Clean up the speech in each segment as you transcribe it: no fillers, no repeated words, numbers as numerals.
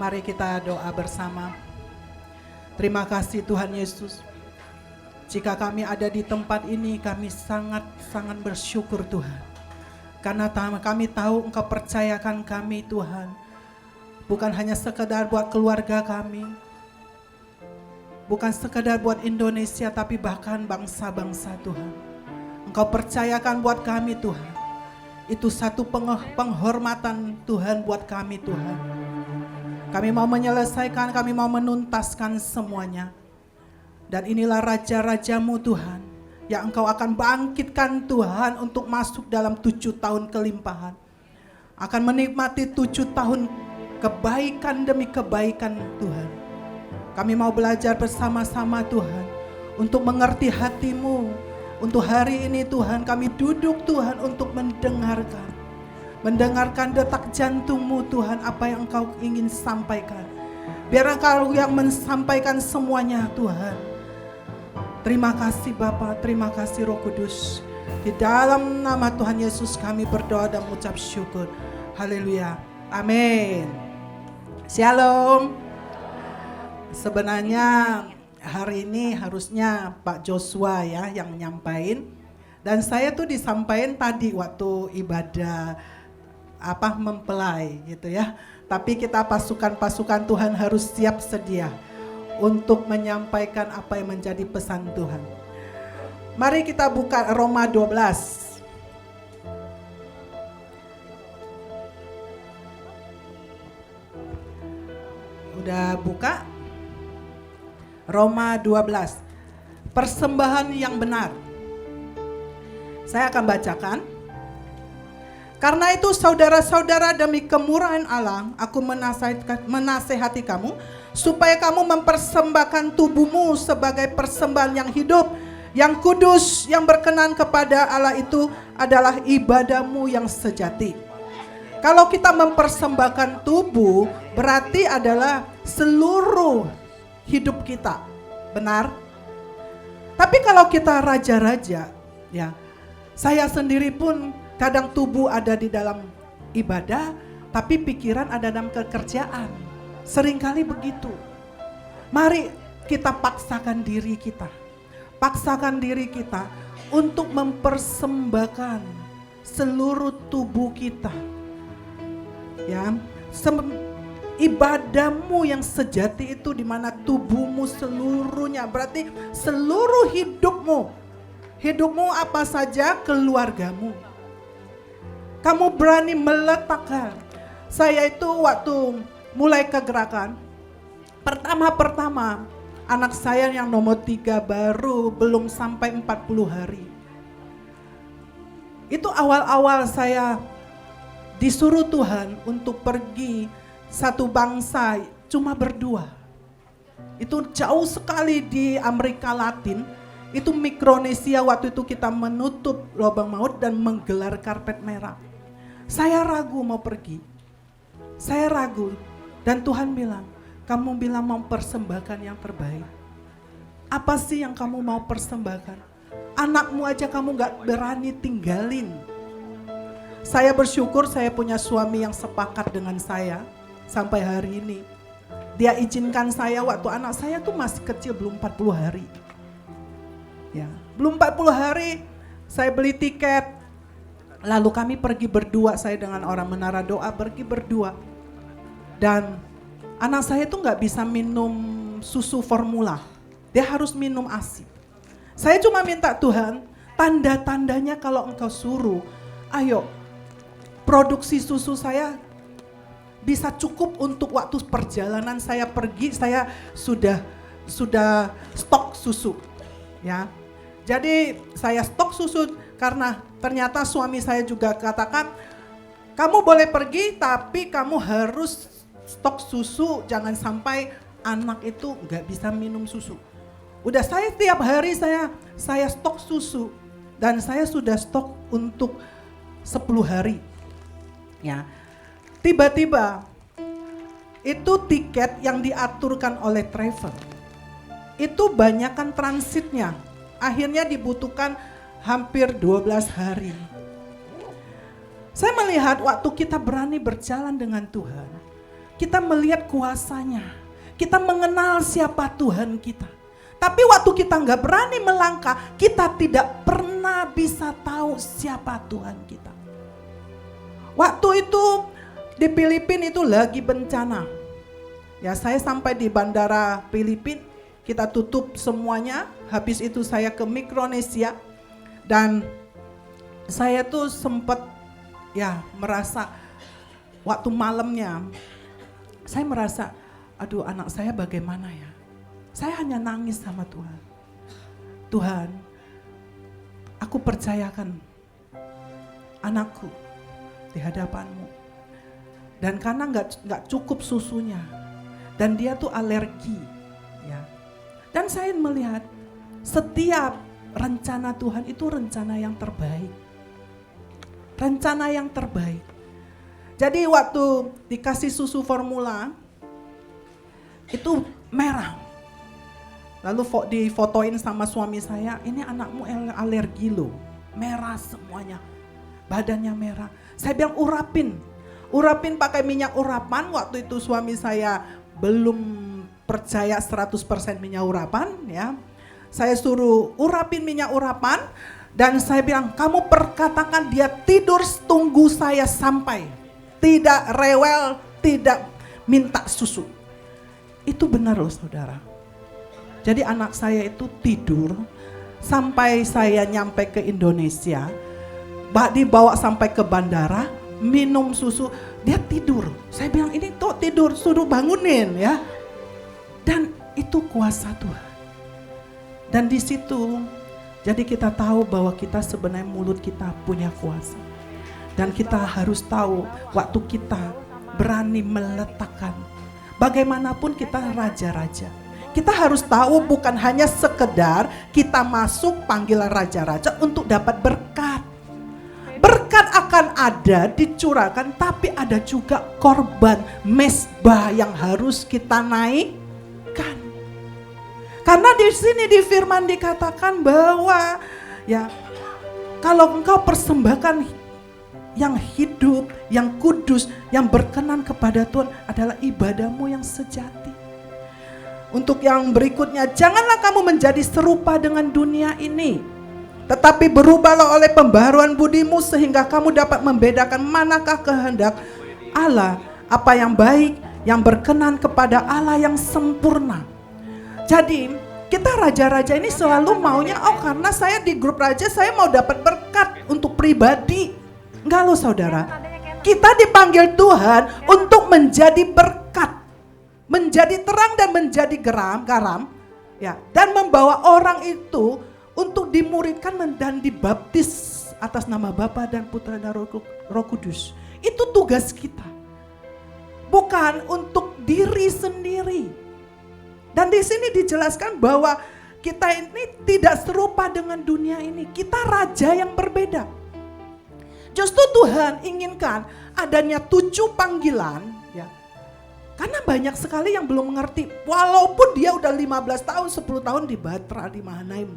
Mari kita doa bersama. Terima kasih Tuhan Yesus. Jika kami ada di tempat ini, kami sangat-sangat bersyukur Tuhan. Karena kami tahu Engkau percayakan kami Tuhan. Bukan hanya sekedar buat keluarga kami. Bukan sekedar buat Indonesia, tapi bahkan bangsa-bangsa Tuhan. Engkau percayakan buat kami Tuhan. Itu satu penghormatan Tuhan buat kami Tuhan. Kami mau menyelesaikan, kami mau menuntaskan semuanya. Dan inilah raja-rajamu Tuhan, yang Engkau akan bangkitkan Tuhan untuk masuk dalam 7 tahun kelimpahan. Akan menikmati 7 tahun kebaikan demi kebaikan Tuhan. Kami mau belajar bersama-sama Tuhan, untuk mengerti hati-Mu. Untuk hari ini Tuhan, kami duduk Tuhan untuk mendengarkan detak jantung-Mu Tuhan, apa yang Engkau ingin sampaikan. Biar Engkau yang mensampaikan semuanya Tuhan. Terima kasih Bapa, terima kasih Roh Kudus. Di dalam nama Tuhan Yesus kami berdoa dan mengucap syukur. Haleluya. Amin. Shalom. Sebenarnya hari ini harusnya Pak Joshua ya yang nyampain. Dan saya tuh disampaikan tadi waktu ibadah mempelai gitu ya. Tapi kita pasukan-pasukan Tuhan harus siap sedia untuk menyampaikan apa yang menjadi pesan Tuhan. Mari kita buka Roma 12. Udah buka? Roma 12. Persembahan yang benar. Saya akan bacakan. Karena itu saudara-saudara, demi kemurahan Allah, aku menasehati kamu supaya kamu mempersembahkan tubuhmu sebagai persembahan yang hidup, yang kudus, yang berkenan kepada Allah, itu adalah ibadahmu yang sejati. Kalau kita mempersembahkan tubuh, berarti adalah seluruh hidup kita, benar? Tapi kalau kita raja-raja, ya, saya sendiri pun kadang tubuh ada di dalam ibadah, tapi pikiran ada dalam pekerjaan. Seringkali begitu. Mari kita paksakan diri kita. Paksakan diri kita untuk mempersembahkan seluruh tubuh kita. Ya, ibadahmu yang sejati itu di mana tubuhmu seluruhnya, berarti seluruh hidupmu. Hidupmu apa saja, keluargamu. Kamu berani meletakkan. Saya itu waktu mulai kegerakan, pertama anak saya yang nomor 3 baru belum sampai 40 hari. Itu awal-awal saya disuruh Tuhan untuk pergi satu bangsa cuma berdua. Itu jauh sekali di Amerika Latin. Itu Mikronesia, waktu itu kita menutup lubang maut dan menggelar karpet merah. Saya ragu mau pergi. Saya ragu. Dan Tuhan bilang, kamu bilang mau persembahkan yang terbaik. Apa sih yang kamu mau persembahkan? Anakmu aja kamu gak berani tinggalin. Saya bersyukur saya punya suami yang sepakat dengan saya sampai hari ini. Dia izinkan saya waktu anak saya tuh masih kecil, belum 40 hari. Ya, belum 40 hari saya beli tiket. Lalu kami pergi berdua, saya dengan orang Menara Doa pergi berdua. Dan anak saya tuh gak bisa minum susu formula. Dia harus minum ASI. Saya cuma minta Tuhan, tanda-tandanya kalau Engkau suruh, ayo produksi susu saya bisa cukup untuk waktu perjalanan saya pergi, saya sudah stok susu. Ya, jadi saya stok susu karena ternyata suami saya juga katakan, kamu boleh pergi tapi kamu harus stok susu, jangan sampai anak itu nggak bisa minum susu. Udah saya tiap hari saya stok susu dan saya sudah stok untuk 10 hari. Ya, tiba-tiba itu tiket yang diaturkan oleh travel itu banyakkan transitnya, akhirnya dibutuhkan hampir 12 hari. Saya melihat waktu kita berani berjalan dengan Tuhan, kita melihat kuasanya, kita mengenal siapa Tuhan kita. Tapi waktu kita nggak berani melangkah, kita tidak pernah bisa tahu siapa Tuhan kita. Waktu itu di Filipina itu lagi bencana. Ya, saya sampai di bandara Filipina, kita tutup semuanya. Habis itu saya ke Mikronesia dan saya tuh sempat ya merasa waktu malamnya saya merasa, aduh anak saya bagaimana ya. Saya hanya nangis sama Tuhan. Tuhan, aku percayakan anakku di hadapan-Mu. Dan karena nggak cukup susunya, dan dia tuh alergi, ya. Dan saya melihat setiap rencana Tuhan itu rencana yang terbaik. Rencana yang terbaik. Jadi waktu dikasih susu formula, itu merah. Lalu difotoin sama suami saya, ini anakmu alergi loh, merah semuanya, badannya merah. Saya bilang urapin pakai minyak urapan. Waktu itu suami saya belum percaya 100% minyak urapan ya. Saya suruh urapin minyak urapan dan saya bilang kamu perkatakan dia tidur tunggu saya sampai. Tidak rewel, tidak minta susu. Itu benar loh saudara. Jadi anak saya itu tidur sampai saya nyampe ke Indonesia. Dibawa sampai ke bandara, minum susu, dia tidur. Saya bilang ini tuh tidur, suruh bangunin ya. Dan itu kuasa Tuhan. Dan di situ jadi kita tahu bahwa kita sebenarnya mulut kita punya kuasa. Dan kita harus tahu waktu kita berani meletakkan. Bagaimanapun kita raja-raja. Kita harus tahu bukan hanya sekedar kita masuk panggilan raja-raja untuk dapat berkat. Berkat akan ada dicurahkan, tapi ada juga korban mezbah yang harus kita naikkan. Karena di sini di firman dikatakan bahwa ya kalau engkau persembahkan yang hidup, yang kudus, yang berkenan kepada Tuhan adalah ibadahmu yang sejati. Untuk yang berikutnya, janganlah kamu menjadi serupa dengan dunia ini, tetapi berubahlah oleh pembaharuan budimu sehingga kamu dapat membedakan manakah kehendak Allah, apa yang baik, yang berkenan kepada Allah yang sempurna. Jadi kita raja-raja ini selalu maunya, oh karena saya di grup raja saya mau dapat berkat untuk pribadi. Enggak loh saudara, kita dipanggil Tuhan untuk menjadi berkat, menjadi terang dan menjadi garam, ya, dan membawa orang itu untuk dimuridkan dan dibaptis atas nama Bapa dan Putra dan Roh Kudus. Itu tugas kita, bukan untuk diri sendiri. Dan di sini dijelaskan bahwa kita ini tidak serupa dengan dunia ini. Kita raja yang berbeda. Justru Tuhan inginkan adanya 7 panggilan, ya. Karena banyak sekali yang belum mengerti. Walaupun dia udah 15 tahun, 10 tahun di Batra, di Mahanaim.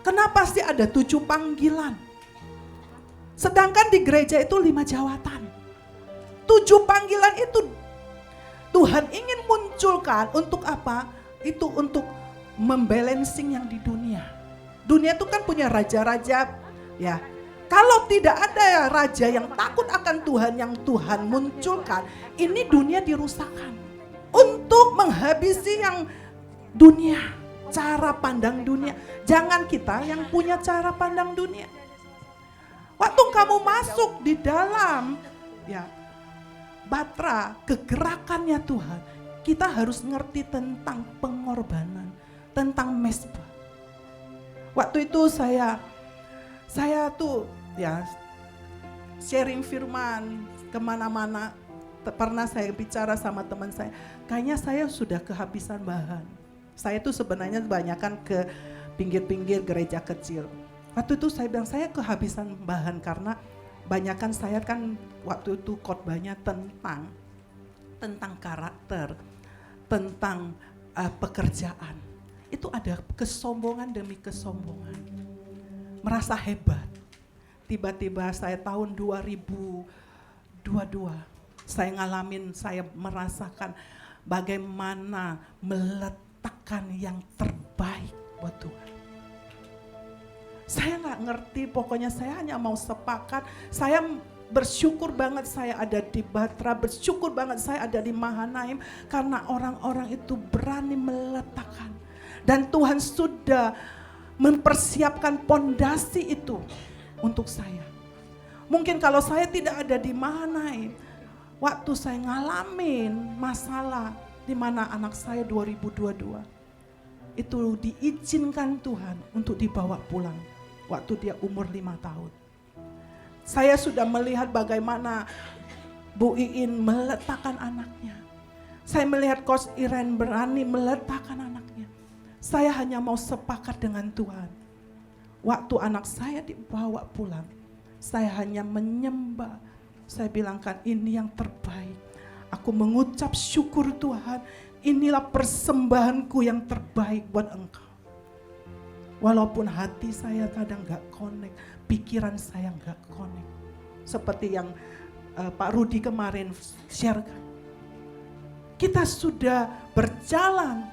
Kenapa sih ada 7 panggilan? Sedangkan di gereja itu 5 jawatan. 7 panggilan itu Tuhan ingin munculkan untuk apa? Itu untuk membalancing yang di dunia. Dunia itu kan punya raja-raja, ya. Kalau tidak ada raja yang takut akan Tuhan yang Tuhan munculkan, ini dunia dirusakkan. Untuk menghabisi yang dunia, cara pandang dunia. Jangan kita yang punya cara pandang dunia. Waktu kamu masuk di dalam ya Batra, kegerakannya Tuhan, kita harus ngerti tentang pengorbanan, tentang mezbah. Waktu itu saya tuh ya sharing firman kemana-mana. Pernah saya bicara sama teman saya, kayaknya saya sudah kehabisan bahan. Saya tuh sebenarnya kebanyakan ke pinggir-pinggir gereja kecil. Waktu itu saya bilang saya kehabisan bahan karena banyakan saya kan waktu itu khotbahnya tentang karakter, tentang pekerjaan. Itu ada kesombongan demi kesombongan. Merasa hebat. Tiba-tiba saya tahun 2022, saya merasakan bagaimana meletakkan yang terbaik buat Tuhan. Saya nggak ngerti, pokoknya saya hanya mau sepakat. Saya bersyukur banget saya ada di Batra, bersyukur banget saya ada di Mahanaim, karena orang-orang itu berani meletakkan. Dan Tuhan sudah mempersiapkan pondasi itu untuk saya. Mungkin kalau saya tidak ada di Mahanaim, waktu saya ngalamin masalah di mana anak saya 2022, itu diizinkan Tuhan untuk dibawa pulang waktu dia umur 5 tahun. Saya sudah melihat bagaimana Bu Iin meletakkan anaknya. Saya melihat Coach Iren berani meletakkan anaknya. Saya hanya mau sepakat dengan Tuhan. Waktu anak saya dibawa pulang, saya hanya menyembah. Saya bilangkan, ini yang terbaik. Aku mengucap syukur Tuhan, inilah persembahanku yang terbaik buat Engkau. Walaupun hati saya kadang gak connect, pikiran saya gak connect. Seperti yang Pak Rudi kemarin sharekan. Kita sudah berjalan,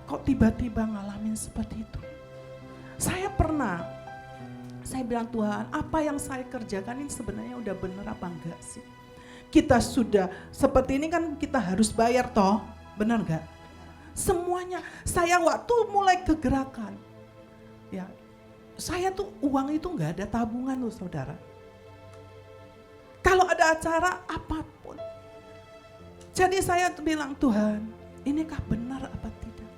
kok tiba-tiba ngalamin seperti itu. Saya bilang, Tuhan, apa yang saya kerjakan ini sebenarnya udah bener apa enggak sih? Kita sudah, seperti ini kan kita harus bayar toh, benar enggak? Semuanya, saya waktu mulai kegerakan, ya, saya tuh uang itu enggak ada tabungan loh saudara. Kalau ada acara apapun. Jadi saya bilang, Tuhan, inikah benar apa tidak?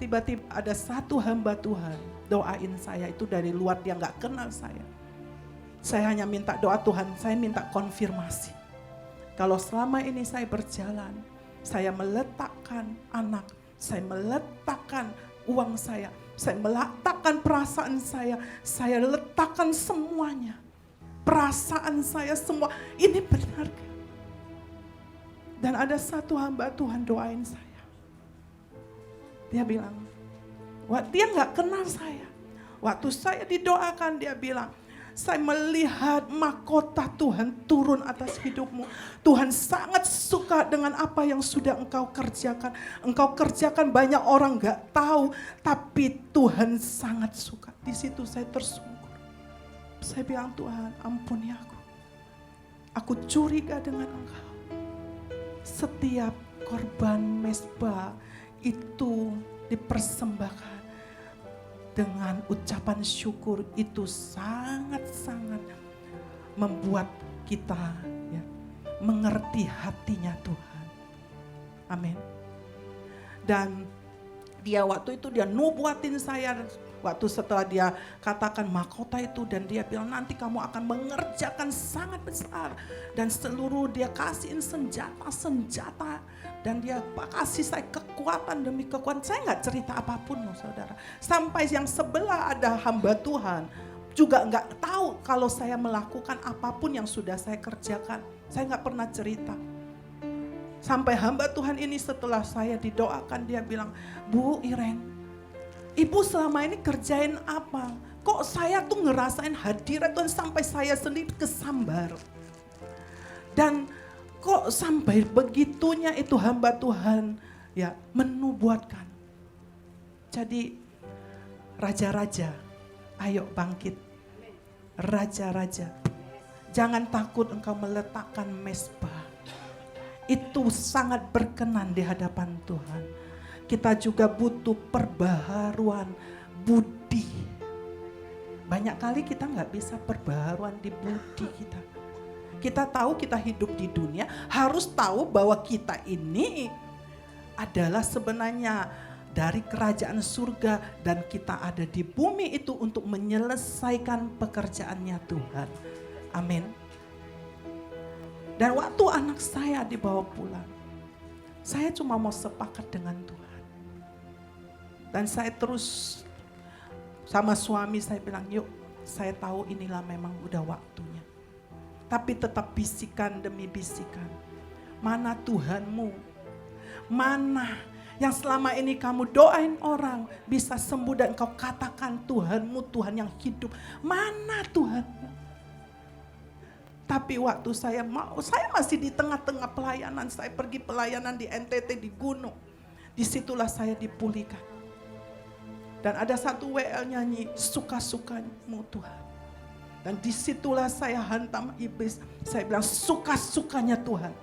Tiba-tiba ada satu hamba Tuhan doain saya, itu dari luar, dia gak kenal saya. Saya hanya minta doa Tuhan, saya minta konfirmasi. Kalau selama ini saya berjalan, saya meletakkan anak, saya meletakkan uang saya meletakkan perasaan saya letakkan semuanya. Perasaan saya semua, ini benar. Dan ada satu hamba Tuhan doain saya. Dia bilang, dia gak kenal saya. Waktu saya didoakan dia bilang, saya melihat mahkota Tuhan turun atas hidupmu. Tuhan sangat suka dengan apa yang sudah engkau kerjakan. Engkau kerjakan banyak orang gak tahu, tapi Tuhan sangat suka. Di situ saya tersungkur. Saya bilang, Tuhan ampuni aku. Aku curiga dengan engkau. Setiap korban mezbah itu dipersembahkan dengan ucapan syukur, itu sangat-sangat membuat kita ya, mengerti hatinya Tuhan. Amin. Dan dia waktu itu dia nubuatin saya, waktu setelah dia katakan mahkota itu, dan dia bilang nanti kamu akan mengerjakan sangat besar. Dan seluruh dia kasihin senjata. Dan dia kasih saya kekuatan demi kekuatan. Saya gak cerita apapun loh saudara. Sampai yang sebelah ada hamba Tuhan juga gak tahu kalau saya melakukan apapun yang sudah saya kerjakan. Saya gak pernah cerita. Sampai hamba Tuhan ini setelah saya didoakan, dia bilang, Bu Iren, Ibu selama ini kerjain apa? Kok saya tuh ngerasain hadirat Tuhan sampai saya sendiri kesambar. Dan kok sampai begitunya itu hamba Tuhan ya menubuatkan. Jadi raja-raja, ayo bangkit. Raja-raja, jangan takut engkau meletakkan mezbah. Itu sangat berkenan di hadapan Tuhan. Kita juga butuh perbaharuan budi. Banyak kali kita gak bisa perbaharuan di budi kita. Kita tahu kita hidup di dunia, harus tahu bahwa kita ini adalah sebenarnya dari kerajaan surga, dan kita ada di bumi itu untuk menyelesaikan pekerjaannya Tuhan. Amin. Dan waktu anak saya dibawa pulang, saya cuma mau sepakat dengan Tuhan. Dan saya terus sama suami saya bilang, yuk saya tahu inilah memang udah waktunya. Tapi tetap bisikan demi bisikan. Mana Tuhanmu? Mana yang selama ini kamu doain orang bisa sembuh dan engkau katakan Tuhanmu Tuhan yang hidup. Mana Tuhanmu? Tapi waktu saya masih di tengah-tengah pelayanan, saya pergi pelayanan di NTT di gunung. Disitulah saya dipulihkan. Dan ada satu WL nyanyi, suka-sukamu Tuhan. Dan disitulah saya hantam iblis. Saya bilang, suka-sukanya Tuhan.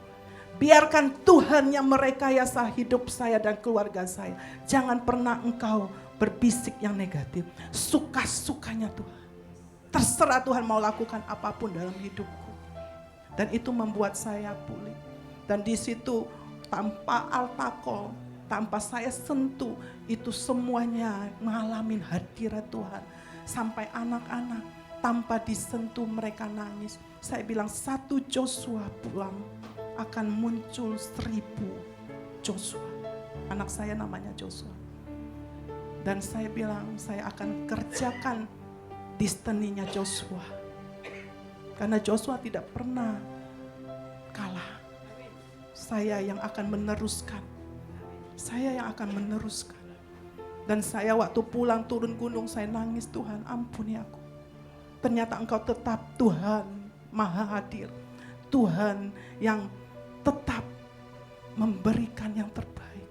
Biarkan Tuhan yang merekayasa hidup saya dan keluarga saya. Jangan pernah engkau berbisik yang negatif. Suka-sukanya Tuhan. Terserah Tuhan mau lakukan apapun dalam hidupku. Dan itu membuat saya pulih. Dan di situ tanpa altakol, tanpa saya sentuh, itu semuanya ngalamin hadirat Tuhan. Sampai anak-anak tanpa disentuh mereka nangis. Saya bilang 1 Joshua pulang akan muncul 1000 Joshua. Anak saya namanya Joshua. Dan saya bilang saya akan kerjakan destininya Joshua. Karena Joshua tidak pernah kalah. Saya yang akan meneruskan. Saya yang akan meneruskan. Dan saya waktu pulang turun gunung saya nangis, Tuhan ampuni aku. Ternyata engkau tetap Tuhan maha hadir. Tuhan yang tetap memberikan yang terbaik.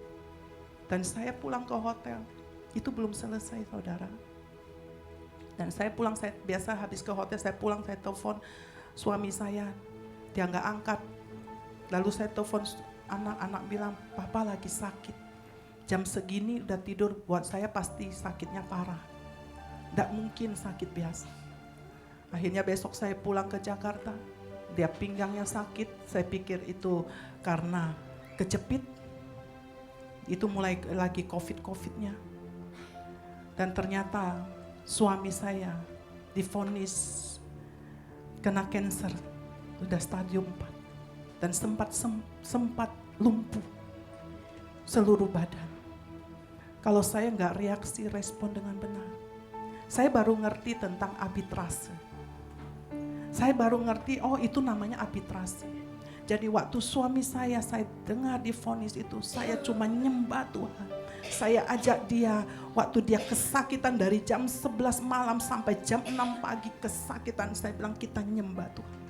Dan saya pulang ke hotel. Itu belum selesai saudara. Dan saya pulang, saya biasa habis ke hotel, saya pulang, saya telepon suami saya. Dia nggak angkat. Lalu saya telepon anak-anak bilang, papa lagi sakit. Jam segini udah tidur, buat saya pasti sakitnya parah. Nggak mungkin sakit biasa. Akhirnya besok saya pulang ke Jakarta. Dia pinggangnya sakit, saya pikir itu karena kejepit. Itu mulai lagi COVID-nya. Dan ternyata suami saya divonis kena kanker, udah stadium 4 dan sempat lumpuh seluruh badan. Kalau saya nggak reaksi respon dengan benar, saya baru ngerti tentang arbitrase. Saya baru ngerti, oh itu namanya arbitrase. Jadi waktu suami saya dengar divonis itu, saya cuma nyembah Tuhan. Saya ajak dia, waktu dia kesakitan dari jam 11 malam sampai jam 6 pagi kesakitan. Saya bilang kita nyembah Tuhan.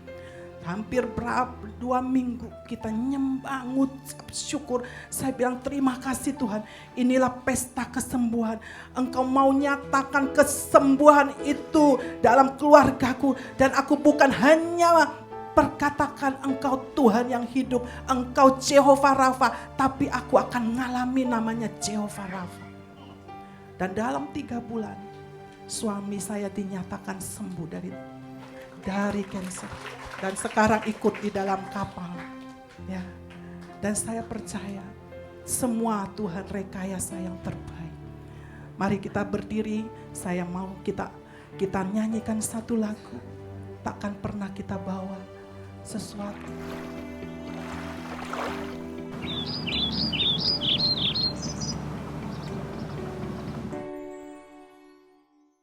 Hampir 2 minggu kita nyembah, ngucap syukur. Saya bilang terima kasih Tuhan. Inilah pesta kesembuhan. Engkau mau nyatakan kesembuhan itu dalam keluargaku. Dan aku bukan hanya perkatakan engkau Tuhan yang hidup, engkau Jehovah Rafa, tapi aku akan ngalami namanya Jehovah Rafa. Dan dalam 3 bulan suami saya dinyatakan sembuh dari kanker. Dan sekarang ikut di dalam kapal. Ya. Dan saya percaya semua Tuhan rekayasa yang terbaik. Mari kita berdiri, saya mau kita nyanyikan satu lagu. Takkan pernah kita bawa sesuatu